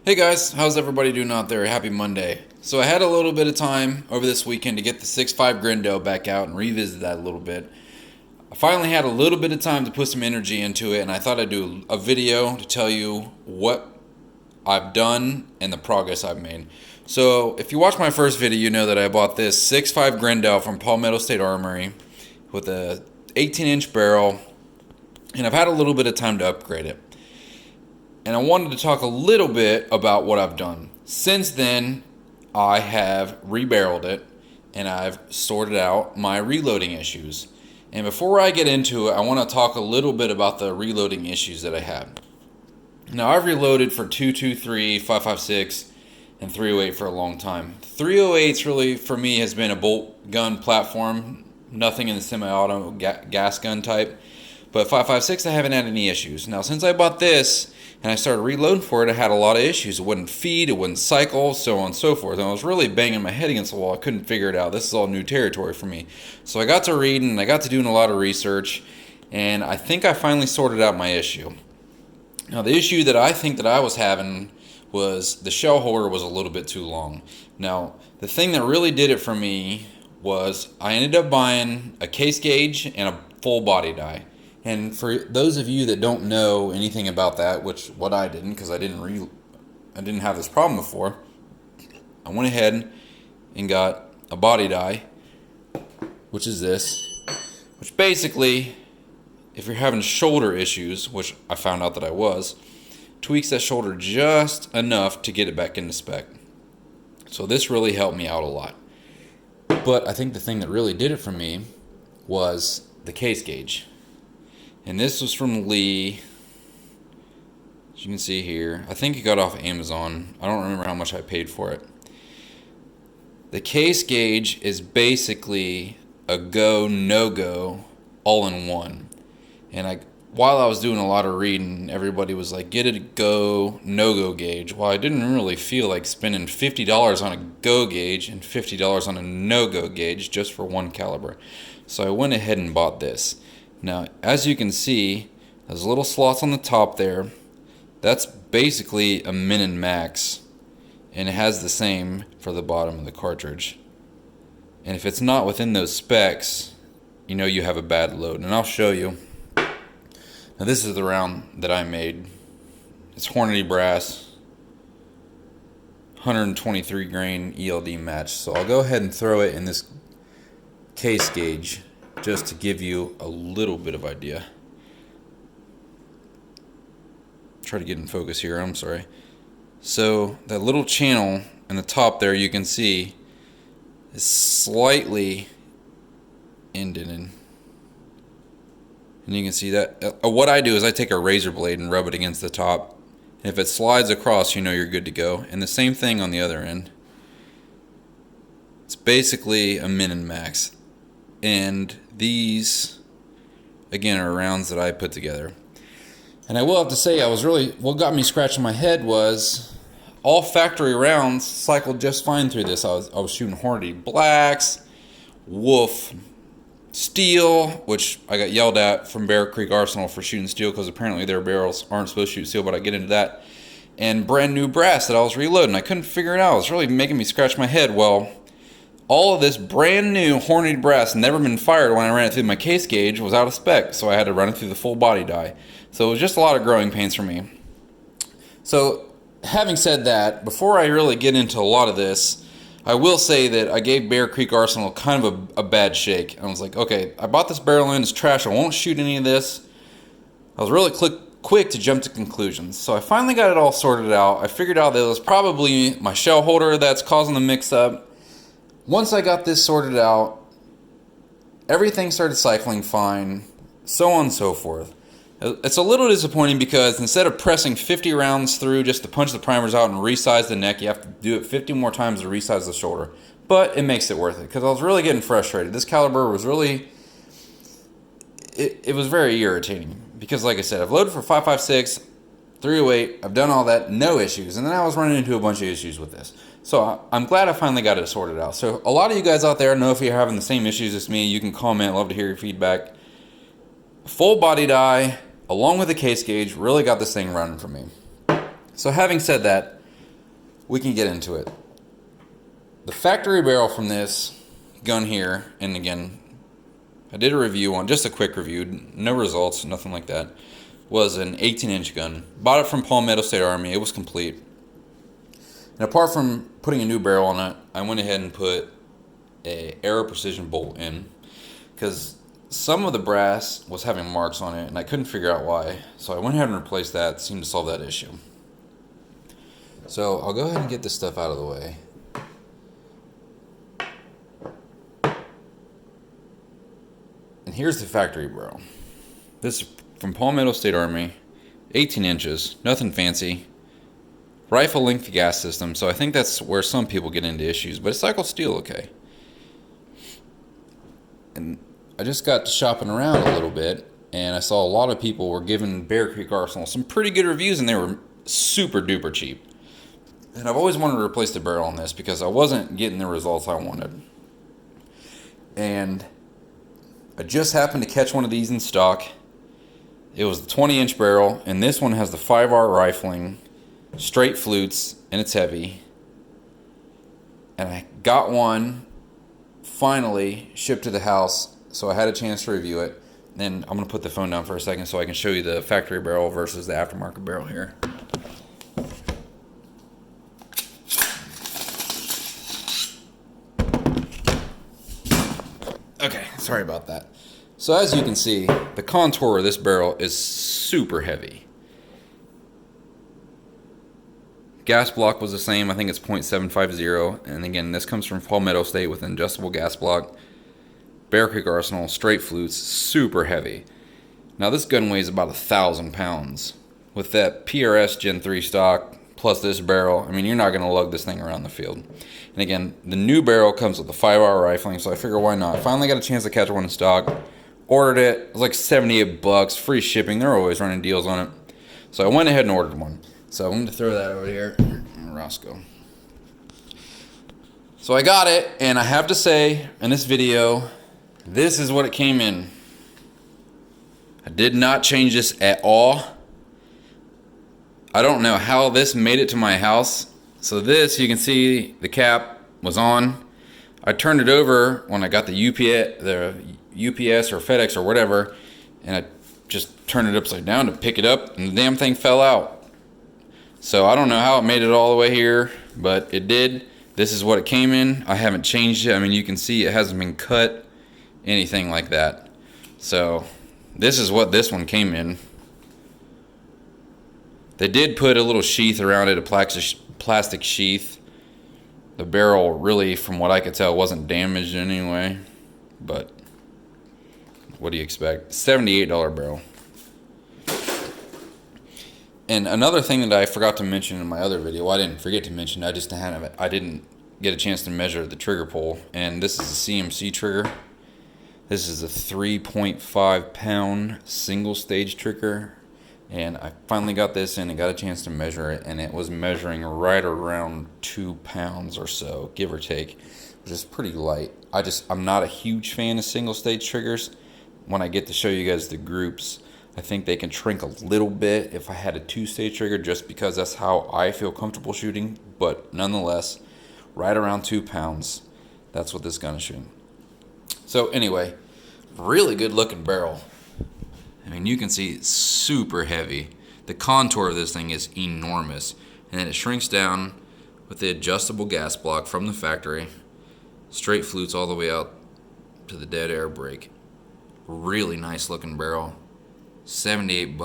Hey guys, how's everybody doing out there? Happy Monday. So I had a little bit of time over this weekend to get the 6.5 Grendel back out and revisit that a little bit. I finally had a little bit of time to put some energy into it, and I thought I'd do a video to tell you what I've done and the progress I've made. So if you watched my first video, you know that I bought this 6.5 Grendel from Palmetto State Armory with a 18-inch barrel, and I've had a little bit of time to upgrade it. And I wanted to talk a little bit about what I've done. Since then, I have rebarreled it and I've sorted out my reloading issues. And before I get into it, I want to talk a little bit about the reloading issues that I had. Now, I've reloaded for 223, 5.56, and 308 for a long time. 308's really, for me, has been a bolt gun platform, nothing in the semi-auto gas gun type. But 5.56, I haven't had any issues. Now, since I bought this and I started reloading for it, I had a lot of issues. It wouldn't feed, it wouldn't cycle, so on and so forth. And I was really banging my head against the wall. I couldn't figure it out. This is all new territory for me. So I got to reading, and I got to doing a lot of research, and I think I finally sorted out my issue. Now, the issue that I think that I was having was the shell holder was a little bit too long. Now, the thing that really did it for me was I ended up buying a case gauge and a full body die. And for those of you that don't know anything about that, which I didn't, because I didn't have this problem before, I went ahead and got a body die, which is this, which basically, if you're having shoulder issues, which I found out that I was, tweaks that shoulder just enough to get it back into spec. So this really helped me out a lot. But I think the thing that really did it for me was the case gauge. And this was from Lee, as you can see here. I think it got off Amazon. I don't remember how much I paid for it. The case gauge is basically a go, no-go, all in one. And while I was doing a lot of reading, everybody was like, get a go, no-go gauge. Well, I didn't really feel like spending $50 on a go gauge and $50 on a no-go gauge just for one caliber. So I went ahead and bought this. Now, as you can see, those little slots on the top there, that's basically a min and max, and it has the same for the bottom of the cartridge. And if it's not within those specs, you know you have a bad load, and I'll show you. Now, this is the round that I made. It's Hornady brass, 123 grain ELD match. So I'll go ahead and throw it in this case gauge, just to give you a little bit of idea. Try to get in focus here, I'm sorry. So that little channel in the top there, you can see is slightly indented. And you can see that what I do is I take a razor blade and rub it against the top. And if it slides across, you know you're good to go. And the same thing on the other end. It's basically a min and max. And these, again, are rounds that I put together. And I will have to say, what got me scratching my head was all factory rounds cycled just fine through this. I was shooting Hornady blacks, Wolf steel, which I got yelled at from Bear Creek Arsenal for shooting steel because apparently their barrels aren't supposed to shoot steel, but I get into that. And brand new brass that I was reloading. I couldn't figure it out. It was really making me scratch my head. Well, all of this brand new Hornady brass, never been fired when I ran it through my case gauge, was out of spec, so I had to run it through the full body die. So it was just a lot of growing pains for me. So having said that, before I really get into a lot of this, I will say that I gave Bear Creek Arsenal kind of a bad shake. I was like, okay, I bought this barrel in, it's trash, I won't shoot any of this. I was really quick to jump to conclusions. So I finally got it all sorted out. I figured out that it was probably my shell holder that's causing the mix-up. Once I got this sorted out, everything started cycling fine, so on and so forth. It's a little disappointing because instead of pressing 50 rounds through just to punch the primers out and resize the neck, you have to do it 50 more times to resize the shoulder. But it makes it worth it because I was really getting frustrated. This caliber was really, it was very irritating because, like I said, I've loaded for 5.56, 308, I've done all that, no issues. And then I was running into a bunch of issues with this. So I'm glad I finally got it sorted out. So a lot of you guys out there know if you're having the same issues as me, you can comment. Love to hear your feedback. Full body die, along with the case gauge, really got this thing running for me. So having said that, we can get into it. The factory barrel from this gun here, and again, I did a review on, just a quick review, no results, nothing like that, was an 18-inch gun. Bought it from Palmetto State Armory. It was complete. And apart from putting a new barrel on it, I went ahead and put a Aero Precision bolt in, because some of the brass was having marks on it, and I couldn't figure out why. So I went ahead and replaced that. It seemed to solve that issue. So I'll go ahead and get this stuff out of the way. And here's the factory barrel. This is from Palmetto State Armory, 18 inches, nothing fancy. Rifle length gas system, so I think that's where some people get into issues, but it cycles steel okay. And I just got to shopping around a little bit, and I saw a lot of people were giving Bear Creek Arsenal some pretty good reviews, and they were super duper cheap. And I've always wanted to replace the barrel on this because I wasn't getting the results I wanted. And I just happened to catch one of these in stock. It was the 20-inch barrel, and this one has the 5R rifling, straight flutes, and it's heavy. And I got one finally shipped to the house, so I had a chance to review it. Then I'm going to put the phone down for a second so I can show you the factory barrel versus the aftermarket barrel here. Okay, sorry about that. So as you can see, the contour of this barrel is super heavy. Gas block was the same. I think it's .750. And again, this comes from Palmetto State with an adjustable gas block. Bear Creek Arsenal, straight flutes, super heavy. Now this gun weighs about 1,000 pounds. With that PRS Gen 3 stock, plus this barrel, I mean, you're not going to lug this thing around the field. And again, the new barrel comes with the 5R rifling, so I figure why not. Finally got a chance to catch one in stock. Ordered it. It was like $78, free shipping. They're always running deals on it. So I went ahead and ordered one. So I'm going to throw that over here. Roscoe. So I got it, and I have to say, in this video, this is what it came in. I did not change this at all. I don't know how this made it to my house. So this, you can see the cap was on. I turned it over when I got the UPS or FedEx or whatever, and I just turned it upside down to pick it up, and the damn thing fell out. So I don't know how it made it all the way here, but it did. This is what it came in. I haven't changed it. I mean, you can see it hasn't been cut, anything like that. So this is what this one came in. They did put a little sheath around it, a plastic sheath. The barrel really, from what I could tell, wasn't damaged in any way. But what do you expect? $78 barrel. And another thing that I forgot to mention in my other video, well, I didn't forget to mention, I didn't get a chance to measure the trigger pull. And this is a CMC trigger. This is a 3.5 pound single stage trigger. And I finally got this in and got a chance to measure it, and it was measuring right around 2 pounds or so, give or take, which is pretty light. I'm not a huge fan of single stage triggers. When I get to show you guys the groups, I think they can shrink a little bit if I had a 2-stage trigger, just because that's how I feel comfortable shooting. But nonetheless, right around 2 pounds, that's what this gun is shooting. So anyway, really good looking barrel. I mean, you can see it's super heavy. The contour of this thing is enormous. And then it shrinks down with the adjustable gas block from the factory. Straight flutes all the way out to the dead air brake. Really nice looking barrel. $78.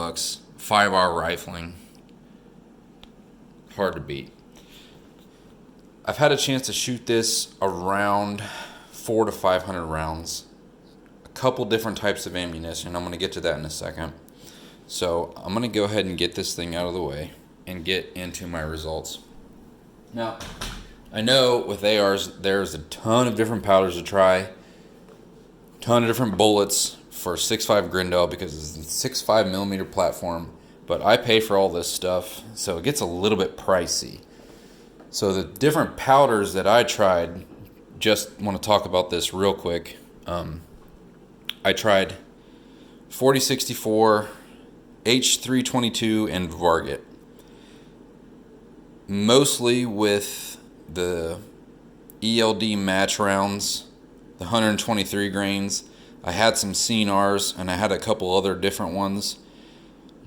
5R rifling. Hard to beat. I've had a chance to shoot this around 400 to 500 rounds. Couple different types of ammunition. I'm going to get to that in a second. So I'm going to go ahead and get this thing out of the way and get into my results. Now, I know with ARs there's a ton of different powders to try, ton of different bullets for 6.5 Grendel because it's a 6.5 millimeter platform, but I pay for all this stuff, so it gets a little bit pricey. So the different powders that I tried, just want to talk about this real quick. I tried 4064, H322, and Varget. mostly with the ELD match rounds, the 123 grains. I had some CNRs and I had a couple other different ones.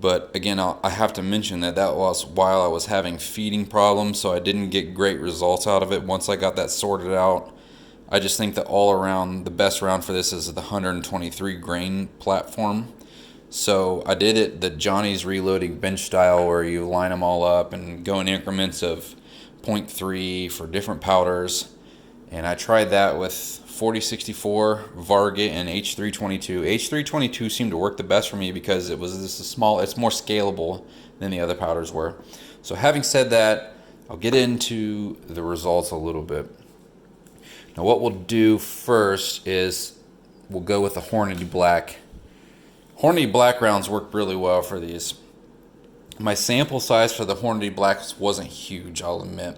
But again, I have to mention that was while I was having feeding problems, so I didn't get great results out of it. Once I got that sorted out, I just think that all around the best round for this is the 123 grain platform. So I did it the Johnny's Reloading bench style, where you line them all up and go in increments of 0.3 for different powders. And I tried that with 4064, Varget, and H322. H322 seemed to work the best for me because it was just it's more scalable than the other powders were. So having said that, I'll get into the results a little bit. Now what we'll do first is we'll go with the Hornady Black. Hornady Black rounds work really well for these. My sample size for the Hornady Blacks wasn't huge, I'll admit.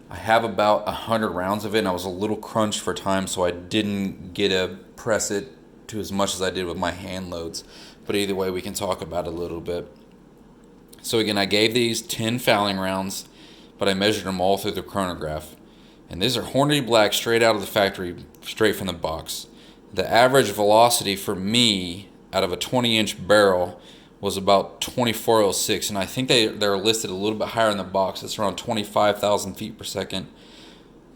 I have about 100 rounds of it, and I was a little crunched for time, so I didn't get to press it to as much as I did with my hand loads. But either way, we can talk about it a little bit. So again, I gave these 10 fouling rounds, but I measured them all through the chronograph. And these are Hornady Black straight out of the factory, straight from the box. The average velocity for me out of a 20-inch barrel was about 2406, and I think they're listed a little bit higher in the box. It's around 25,000 feet per second.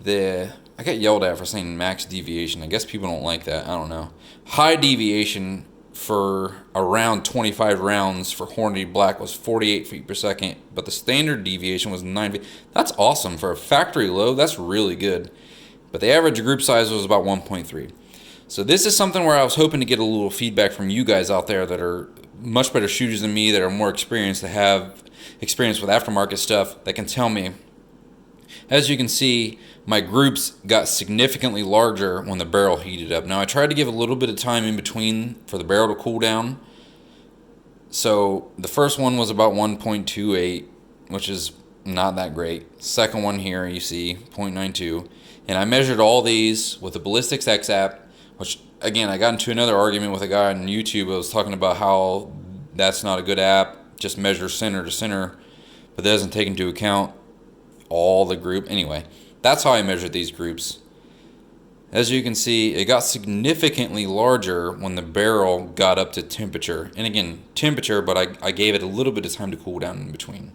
I got yelled at for saying max deviation. I guess people don't like that. I don't know. High deviation for around 25 rounds for Hornady Black was 48 feet per second, but the standard deviation was 9 feet. That's awesome for a factory low. That's really good. But the average group size was about 1.3. So this is something where I was hoping to get a little feedback from you guys out there that are much better shooters than me, that are more experienced, that have experience with aftermarket stuff, that can tell me. As you can see, my groups got significantly larger when the barrel heated up. Now I tried to give a little bit of time in between for the barrel to cool down. So the first one was about 1.28, which is not that great. Second one here you see 0.92. And I measured all these with the Ballistics X app, which again, I got into another argument with a guy on YouTube who was talking about how that's not a good app, just measures center to center, but that doesn't take into account all the group. Anyway, that's how I measured these groups. As you can see, it got significantly larger when the barrel got up to temperature. And again, temperature, but I gave it a little bit of time to cool down in between.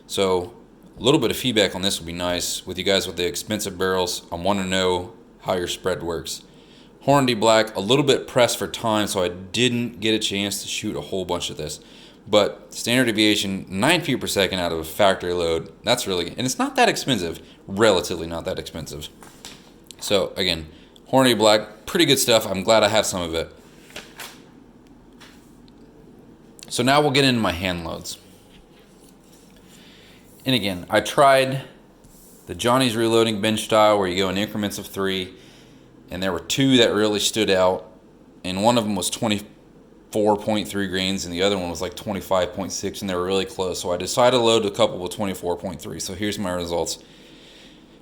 So a little bit of feedback on this would be nice. With you guys with the expensive barrels, I want to know how your spread works. Hornady Black, a little bit pressed for time, so I didn't get a chance to shoot a whole bunch of this. But standard deviation, 9 feet per second out of a factory load, that's really good. And it's not that expensive, relatively not that expensive. So again, Hornady Black, pretty good stuff. I'm glad I have some of it. So now we'll get into my hand loads. And again, I tried the Johnny's Reloading bench style, where you go in increments of 3. And there were 2 that really stood out, and one of them was 24.3 grains, and the other one was like 25.6, and they were really close. So I decided to load a couple with 24.3. So here's my results.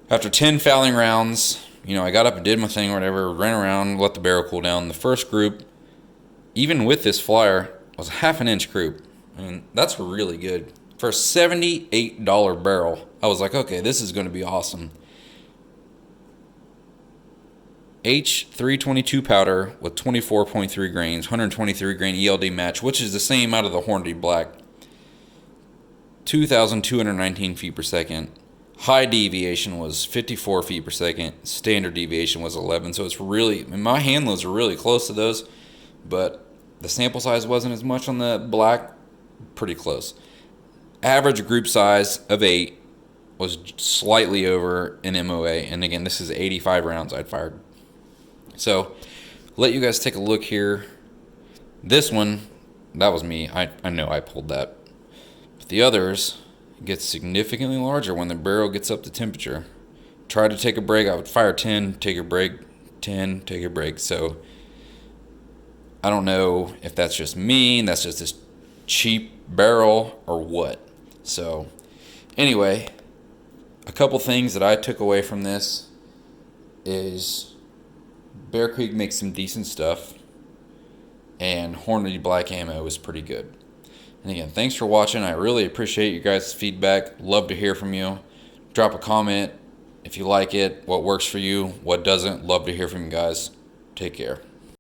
After 10 fouling rounds, I got up and did my thing or whatever, ran around, let the barrel cool down. The first group, even with this flyer, was a ½ inch group, and that's really good. For a $78 barrel, I was like, okay, this is going to be awesome. H322 powder with 24.3 grains, 123 grain ELD match, which is the same out of the Hornady Black. 2,219 feet per second. High deviation was 54 feet per second. Standard deviation was 11. So it's really, my hand loads are really close to those, but the sample size wasn't as much on the Black. Pretty close. Average group size of 8 was slightly over an MOA. And again, this is 85 rounds I'd fired. So, let you guys take a look here. This one, that was me. I know I pulled that. But the others get significantly larger when the barrel gets up to temperature. Try to take a break. I would fire 10, take a break, 10, take a break. So, I don't know if that's just me, and that's just this cheap barrel, or what. So, anyway, a couple things that I took away from this is Bear Creek makes some decent stuff, and Hornady Black ammo is pretty good. And again, thanks for watching. I really appreciate you guys' feedback. Love to hear from you. Drop a comment if you like it, what works for you, what doesn't. Love to hear from you guys. Take care.